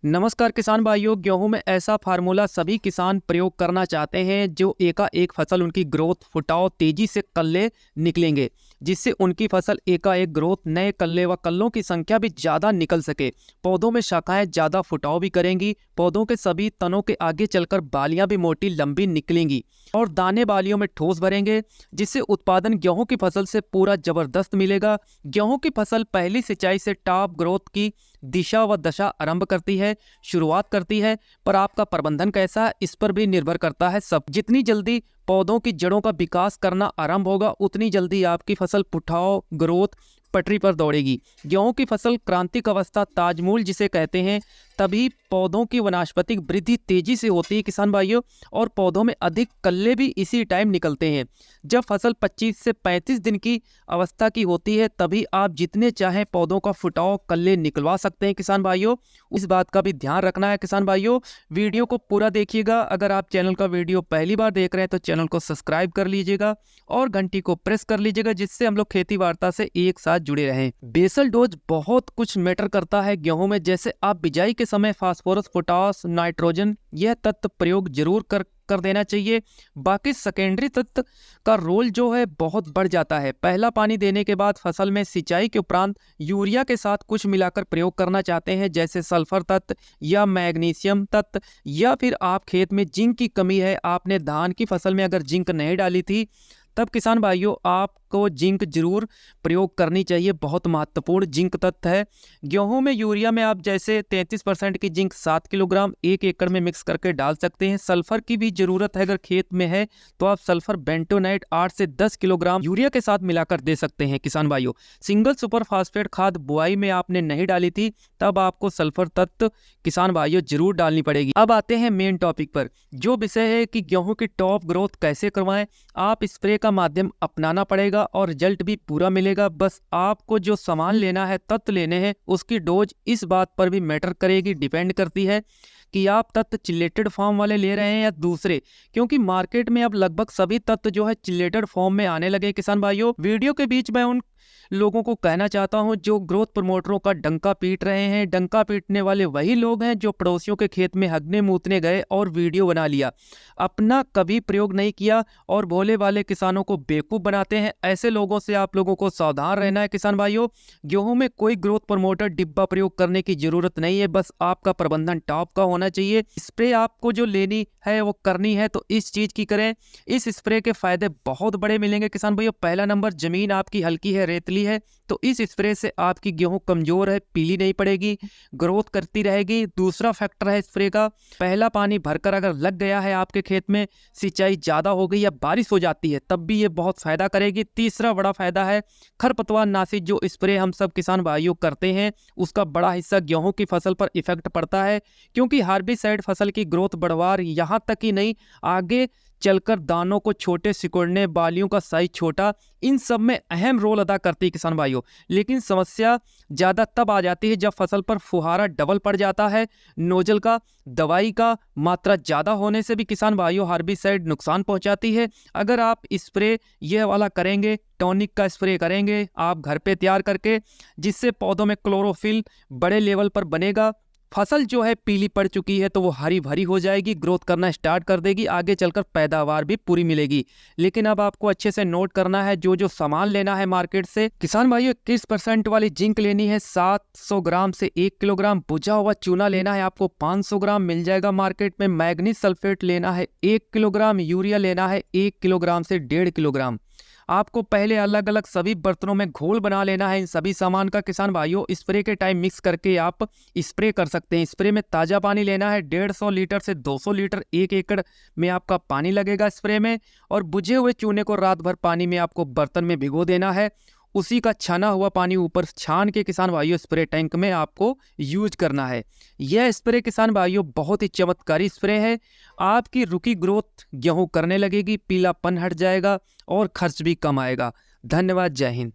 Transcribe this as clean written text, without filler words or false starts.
नमस्कार किसान भाइयों। गेहूं में ऐसा फार्मूला सभी किसान प्रयोग करना चाहते हैं जो एकाएक फसल उनकी ग्रोथ फुटाव तेजी से कल्ले निकलेंगे, जिससे उनकी फसल एकाएक ग्रोथ नए कल्ले व कल्लों की संख्या भी ज़्यादा निकल सके। पौधों में शाखाएं ज़्यादा फुटाव भी करेंगी, पौधों के सभी तनों के आगे चलकर बालियां भी मोटी लंबी निकलेंगी और दाने बालियों में ठोस भरेंगे, जिससे उत्पादन गेहूं की फसल से पूरा जबरदस्त मिलेगा। गेहूं की फसल पहली सिंचाई से टॉप ग्रोथ की दिशा व दशा आरंभ करती है, शुरुआत करती है, पर आपका प्रबंधन कैसा है इस पर भी निर्भर करता है सब। जितनी जल्दी पौधों की जड़ों का विकास करना आरंभ होगा, उतनी जल्दी आपकी फसल पुठाव ग्रोथ पटरी पर दौड़ेगी। गेहूं की फसल क्रांतिक अवस्था ताजमूल जिसे कहते हैं, तभी पौधों की वनस्पतिक वृद्धि तेजी से होती है किसान भाइयों, और पौधों में अधिक कल्ले भी इसी टाइम निकलते हैं। जब फसल 25 से 35 दिन की अवस्था की होती है, तभी आप जितने चाहें पौधों का फुटाव कल्ले निकलवा सकते हैं किसान भाइयों। इस बात का भी ध्यान रखना है किसान भाइयों। वीडियो को पूरा देखिएगा। अगर आप चैनल का वीडियो पहली बार देख रहे हैं तो चैनल को सब्सक्राइब कर लीजिएगा और घंटी को प्रेस कर लीजिएगा, जिससे हम लोग खेती वार्ता से एक साथ जुड़े रहें। बेसल डोज बहुत कुछ मैटर करता है गेहूं में। जैसे आप बिजाई के समय फास्फोरस, पोटास, नाइट्रोजन यह तत्व प्रयोग जरूर कर देना चाहिए। बाकी सेकेंडरी तत्व का रोल जो है बहुत बढ़ जाता है। पहला पानी देने के बाद फसल में सिंचाई के उपरांत यूरिया के साथ कुछ मिलाकर प्रयोग करना चाहते हैं, जैसे सल्फर तत्व या मैग्नीशियम तत्व, या फिर आप खेत में जिंक की कमी है, आपने धान की फसल में अगर जिंक नहीं डाली थी, तब किसान भाइयों आपको जिंक जरूर प्रयोग करनी चाहिए। बहुत महत्वपूर्ण जिंक तत्व है। गेहूं में यूरिया में आप जैसे 33% की जिंक 7 किलोग्राम 1 एकड़ में मिक्स करके डाल सकते हैं। सल्फर की भी जरूरत है, अगर खेत में है तो आप सल्फर बेंटोनाइट 8 से 10 किलोग्राम यूरिया के साथ मिलाकर दे सकते हैं किसान भाइयों। सिंगल सुपर फास्फेट खाद बुआई में आपने नहीं डाली थी, तब आपको सल्फर तत्व किसान भाइयों जरूर डालनी पड़ेगी। अब आते हैं मेन टॉपिक पर, जो विषय है कि गेहूं की टॉप ग्रोथ कैसे करवाएं। आप स्प्रे का माध्यम अपनाना पड़ेगा और रिजल्ट भी पूरा मिलेगा। बस आपको जो सामान लेना है, तत्व लेने हैं, उसकी डोज इस बात पर भी मैटर करेगी, डिपेंड करती है कि आप तत्व चिलेटेड फॉर्म वाले ले रहे हैं या दूसरे, क्योंकि मार्केट में अब लगभग सभी तत्व जो है चिलेटेड फॉर्म में आने लगे किसान भाइयों। वीडियो के बीच में उन लोगों को कहना चाहता हूं जो ग्रोथ प्रमोटरों का डंका पीट रहे हैं। डंका पीटने वाले वही लोग हैं जो पड़ोसियों के खेत में हगने मूतने गए और वीडियो बना लिया, अपना कभी प्रयोग नहीं किया और भोले वाले किसानों को बेवकूफ बनाते हैं। ऐसे लोगों से आप लोगों को सावधान रहना है किसान भाइयों। गेहूं में कोई ग्रोथ प्रमोटर डिब्बा प्रयोग करने की जरूरत नहीं है, बस आपका प्रबंधन टॉप का होना चाहिए। स्प्रे आपको जो लेनी है वो करनी है तो इस चीज की करें। इस स्प्रे के फायदे बहुत बड़े मिलेंगे किसान भाइयों। पहला नंबर, जमीन आपकी हल्की है, रेतली है, तो इस स्प्रे से आपकी गेहूं कमजोर है, पीली नहीं पड़ेगी, ग्रोथ करती रहेगी। दूसरा फैक्टर है स्प्रे का, पहला पानी भरकर अगर लग गया है आपके खेत में, सिंचाई ज्यादा हो गई या बारिश हो जाती है, तब भी ये बहुत फायदा करेगी। तीसरा बड़ा फायदा है खरपतवार नाशी जो स्प्रे हम सब किसान भाइयों करते हैं, उसका बड़ा हिस्सा गेहूं की फसल पर इफेक्ट पड़ता है, क्योंकि हार्बिसाइड फसल की ग्रोथ बढ़वार यहाँ तक ही नहीं, आगे चलकर दानों को छोटे सिकुड़ने, बालियों का साइज छोटा, इन सब में अहम रोल अदा करती है किसान भाइयों। लेकिन समस्या ज़्यादा तब आ जाती है जब फसल पर फुहारा डबल पड़ जाता है। नोजल का, दवाई का मात्रा ज़्यादा होने से भी किसान भाइयों हार्बिसाइड नुकसान पहुंचाती है। अगर आप स्प्रे यह वाला करेंगे, टॉनिक का स्प्रे करेंगे आप घर पे तैयार करके, जिससे पौधों में क्लोरोफिल बड़े लेवल पर बनेगा, फसल जो है पीली पड़ चुकी है तो वो हरी भरी हो जाएगी, ग्रोथ करना स्टार्ट कर देगी, आगे चलकर पैदावार भी पूरी मिलेगी। लेकिन अब आपको अच्छे से नोट करना है जो जो सामान लेना है मार्केट से। किसान भाइयों 21% वाली जिंक लेनी है 700 ग्राम से 1 किलोग्राम। बुझा हुआ चूना लेना है आपको 500 ग्राम, मिल जाएगा मार्केट में। मैग्नीज सल्फेट लेना है 1 किलोग्राम। यूरिया लेना है 1 किलोग्राम से 1.5 किलोग्राम। आपको पहले अलग अलग सभी बर्तनों में घोल बना लेना है इन सभी सामान का किसान भाइयों। स्प्रे के टाइम मिक्स करके आप स्प्रे कर सकते हैं। स्प्रे में ताज़ा पानी लेना है, 150 लीटर से 200 लीटर 1 एकड़ में आपका पानी लगेगा स्प्रे में, और बुझे हुए चूने को रात भर पानी में आपको बर्तन में भिगो देना है। उसी का छना हुआ पानी ऊपर छान के किसान भाइयों स्प्रे टैंक में आपको यूज करना है। यह स्प्रे किसान भाइयों बहुत ही चमत्कारी स्प्रे है। आपकी रुकी ग्रोथ गेहूं करने लगेगी, पीलापन हट जाएगा और खर्च भी कम आएगा। धन्यवाद, जय हिंद।